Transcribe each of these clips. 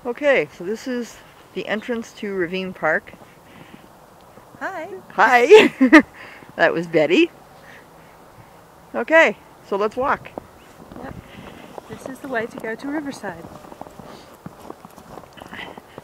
Okay, so this is the entrance to Ravine Park. Hi. Hi! That was Betty. Okay, so let's walk. Yep. This is the way to go to Riverside.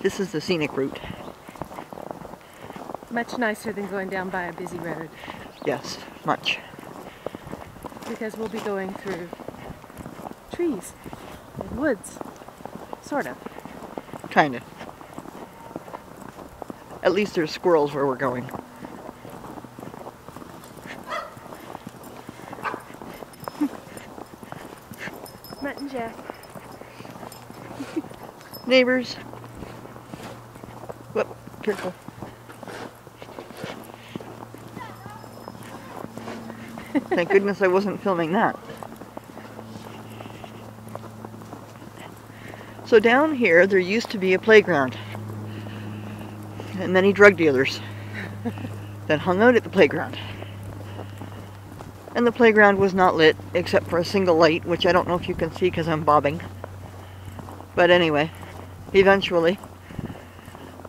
This is the scenic route. Much nicer than going down by a busy road. Yes, much. Because we'll be going through trees and woods. Sort of. Kinda. At least there's squirrels where we're going. Mutt and Jack. Neighbors. Whoop, careful. Thank goodness I wasn't filming that. So down here there used to be a playground. And many drug dealers that hung out at the playground. And the playground was not lit except for a single light, which I don't know if you can see because I'm bobbing. But anyway, eventually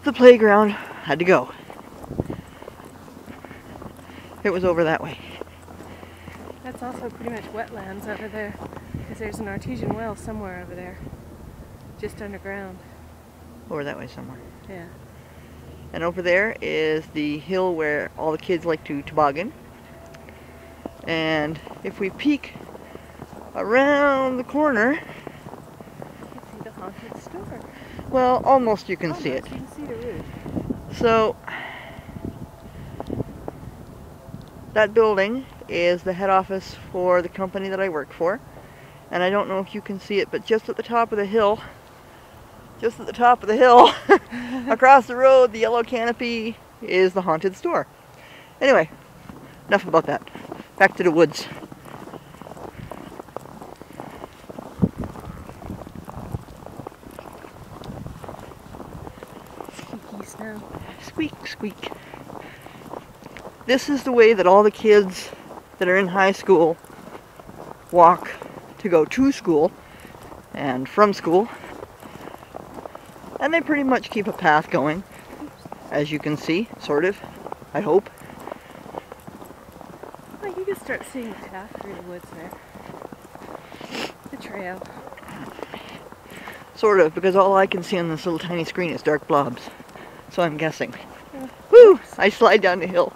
the playground had to go. It was over that way. That's also pretty much wetlands over there, because there's an artesian well somewhere over there, just underground. Over that way somewhere. Yeah. And over there is the hill where all the kids like to toboggan. And if we peek around the corner, You can see the haunted store. well, almost you can see it. You can see the roof. So that building is the head office for the company that I work for. And I don't know if you can see it, but just at the top of the hill, across the road, the yellow canopy is the haunted store. Anyway, enough about that. Back to the woods. Squeaky snow. Squeak, squeak. This is the way that all the kids that are in high school walk to go to school and from school. And they pretty much keep a path going, as you can see, sort of, I hope. Oh, you can start seeing the path through the woods there. The trail. Sort of, because all I can see on this little tiny screen is dark blobs. So I'm guessing. Yeah. Woo! I slide down the hill.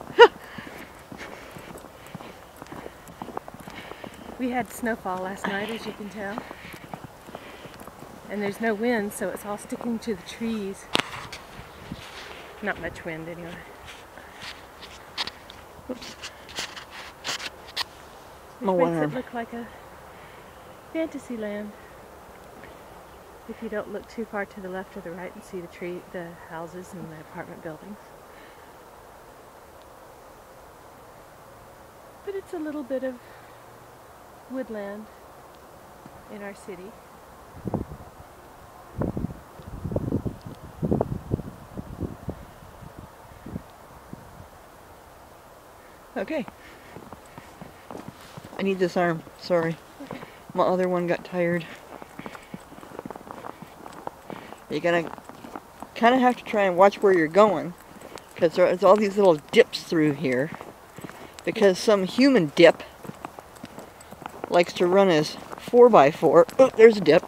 We had snowfall last night, as you can tell. And there's no wind, so it's all sticking to the trees. Not much wind, anyway. Oops. Which one makes arm. it look like a fantasy land. If you don't look too far to the left or the right and see the houses and the apartment buildings. But it's a little bit of woodland in our city. Okay. I need this arm. Sorry. My other one got tired. You're gonna kind of have to try and watch where you're going, because there's all these little dips through here. Because some human dip likes to run his 4x4. Oh, there's a dip.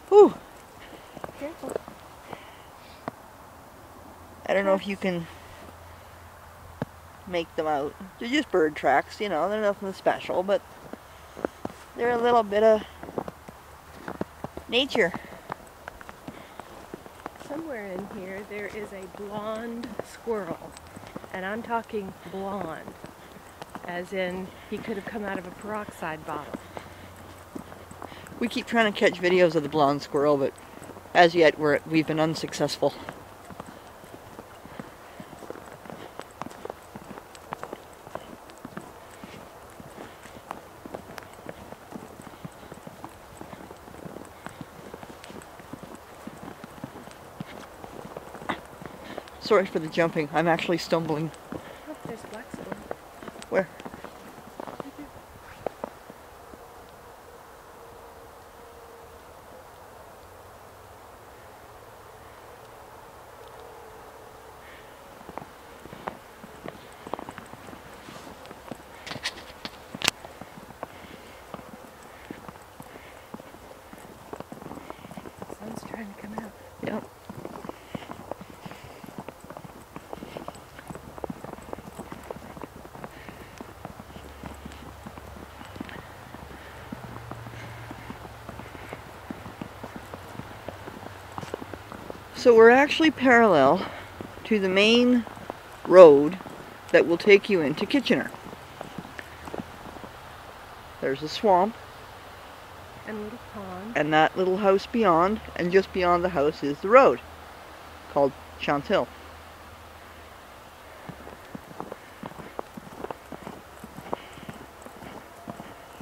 Whew. Careful. I don't know if you can make them out. They're just bird tracks, you know, they're nothing special, but they're a little bit of nature. Somewhere in here there is a blonde squirrel. And I'm talking blonde. As in, he could have come out of a peroxide bottle. We keep trying to catch videos of the blonde squirrel, but as yet we've been unsuccessful. Sorry for the jumping. I'm actually stumbling. Oh, there's a black squirrel. Where? Yep. So we're actually parallel to the main road that will take you into Kitchener. There's a swamp. And a little pond. And that little house beyond, and just beyond the house is the road, called Chantil.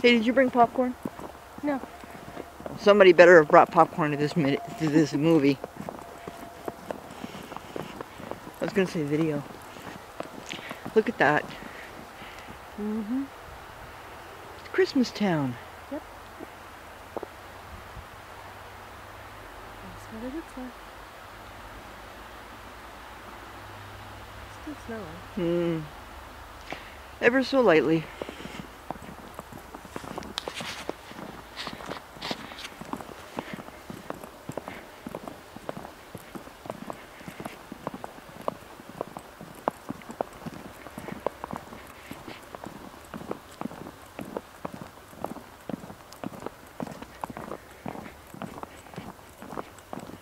Hey, did you bring popcorn? No. Somebody better have brought popcorn to this movie. I was gonna say video. Look at that. Mm-hmm. It's Christmas Town. Yep. That's what it looks like. Still snowing. Ever so lightly.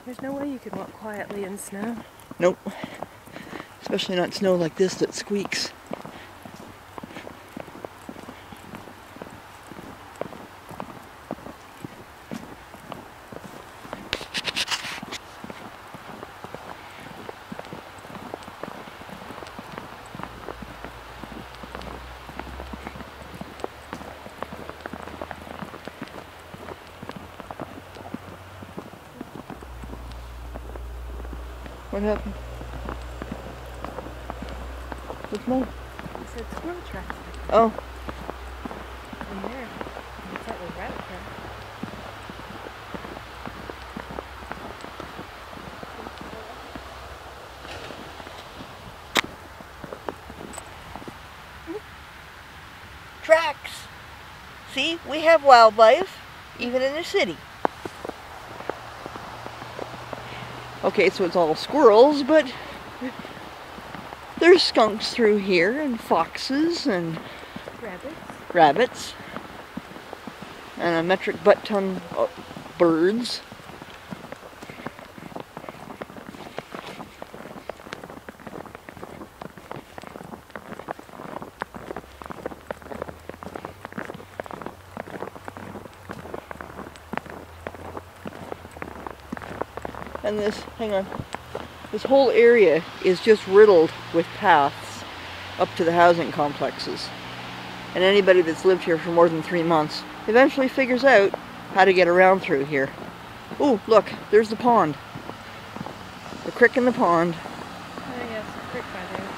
There's no way you could walk quietly in snow. Nope. Especially not snow like this that squeaks. What happened? What's more? It said squirrel tracks. Oh. In there. It's that was rabbit track. Tracks. See, we have wildlife, even in the city. Okay, so it's all squirrels, but there's skunks through here, and foxes, and rabbits, and a metric butt ton of birds. And this, hang on, this whole area is just riddled with paths up to the housing complexes. And anybody that's lived here for more than 3 months eventually figures out how to get around through here. Oh, look, there's the pond. The creek in the pond. Oh yes, a creek by there.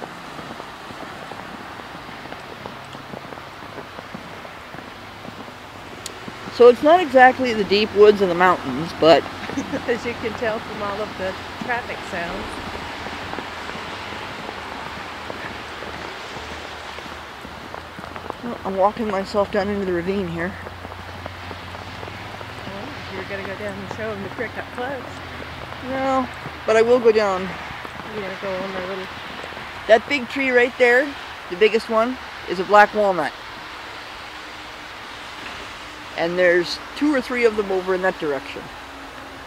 So it's not exactly the deep woods and the mountains, but as you can tell from all of the traffic sounds. well, I'm walking myself down into the ravine here. Well, if you're going to go down and show them the creek up close. No, but I will go down. You're going to go on the little... That big tree right there, the biggest one, is a black walnut. And there's 2 or 3 of them over in that direction.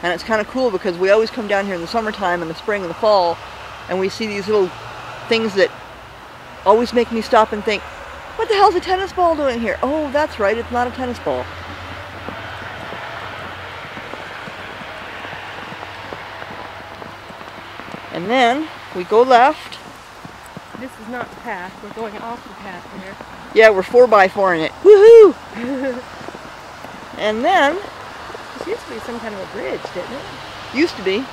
And it's kind of cool because we always come down here in the summertime and the spring and the fall, and we see these little things that always make me stop and think, what the hell's a tennis ball doing here? Oh, that's right, it's not a tennis ball. And then we go left. This is not the path. We're going off the path here. Yeah, we're 4x4 in it. Woohoo! And then, This used to be some kind of a bridge, didn't it? used to be,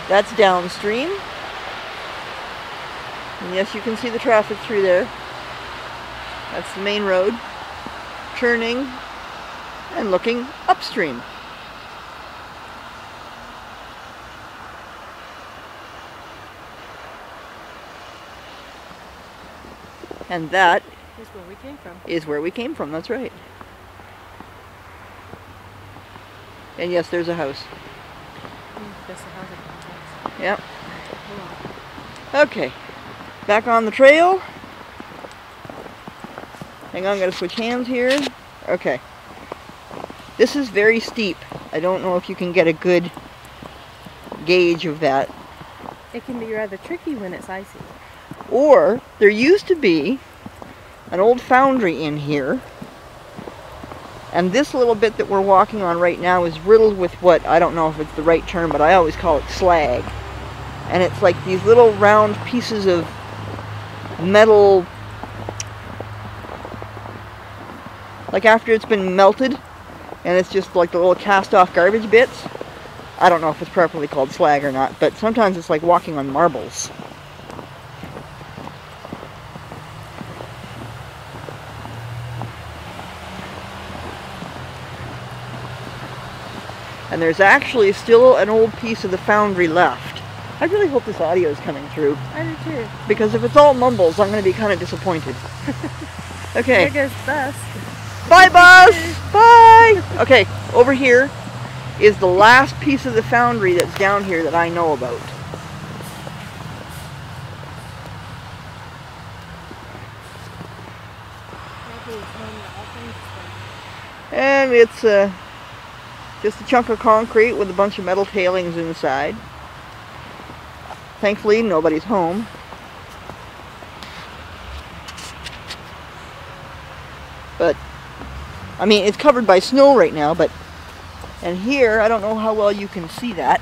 that's downstream. And yes, you can see the traffic through there. That's the main road. Turning and looking upstream. And that Here's where we came from. is where we came from, that's right. And yes, there's a house. this housing complex. Yep. Okay. Back on the trail. Hang on, I'm going to switch hands here. Okay. This is very steep. I don't know if you can get a good gauge of that. It can be rather tricky when it's icy. Or, there used to be an old foundry in here. And this little bit that we're walking on right now is riddled with what, I don't know if it's the right term, but I always call it slag. And it's like these little round pieces of metal, like after it's been melted, and it's just like the little cast-off garbage bits. I don't know if it's properly called slag or not, but sometimes it's like walking on marbles. And there's actually still an old piece of the foundry left. I really hope this audio is coming through. I do too. Because if it's all mumbles, I'm going to be kind of disappointed. Okay. There goes bus. Bye, bus! Bye! Okay, over here is the last piece of the foundry that's down here that I know about. And it's just a chunk of concrete with a bunch of metal tailings inside. Thankfully, nobody's home. But, I mean, it's covered by snow right now, but, and here, I don't know how well you can see that,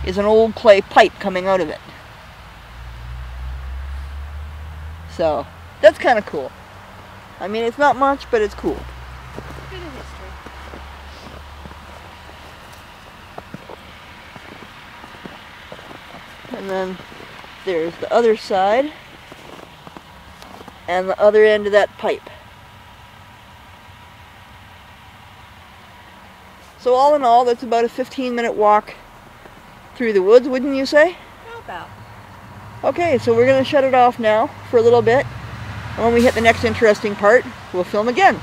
is an old clay pipe coming out of it. So, that's kind of cool. I mean, it's not much, but it's cool. Bit of history. And then there's the other side and the other end of that pipe. So all in all, that's about a 15-minute walk through the woods, wouldn't you say? How about? Okay, so we're going to shut it off now for a little bit. And when we hit the next interesting part, we'll film again.